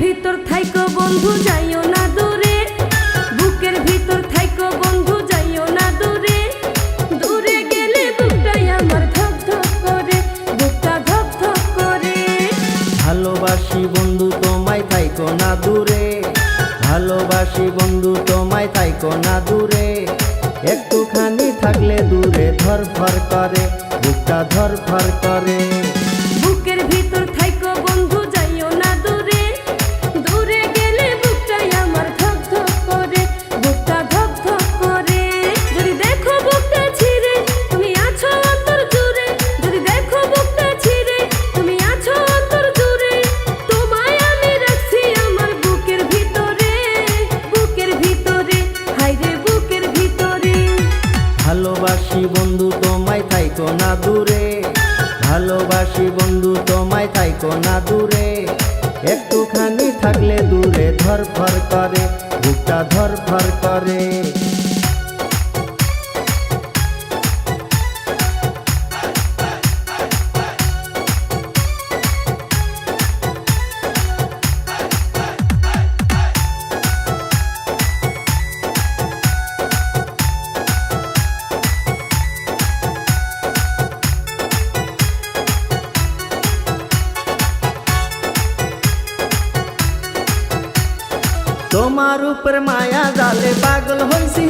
ভিতর থাইকো বন্ধু যাইও না দূরে, বুকের ভিতর থাইকো বন্ধু যাইও না দূরে। দূরে গেলে বুকটাই আমার ধক ধক করে, বুকটা ধক ধক করে। ভালোবাসি বন্ধু তোমায় থাইকো না দূরে, ভালোবাসি বন্ধু তোমায় থাইকো না দূরে। একটুখানি থাকলে দূরে ধরফর করে, বুকটা ধরফর করে। বুকের ভিতর থাইকো বন্ধু যাইও না দূরে, দূরে গেলে বুকটাই আমার ধক ধক করে, বুকটা ধক ধক করে। যদি দেখো বুকটা ছিঁড়ে তুমি আছো অন্তর জুড়ে, যদি দেখো বুকটা ছিঁড়ে তুমি আছো অন্তর জুড়ে। তোমায় আমি রাখছি আমার বুকের ভিতরে, বুকের ভিতরে, হায়রে বুকের ভিতরে। ভালোবাসি বন্ধু তোমায় থাইকো না দূরে, ভালোবাসি বন্ধু তোমায় থাইকো না দূরে। একটুখানি থাকলে দূরে ধরফর করে, বুকটা ধরফর করে। তোমার উপর মায়া জালে পাগল হইছি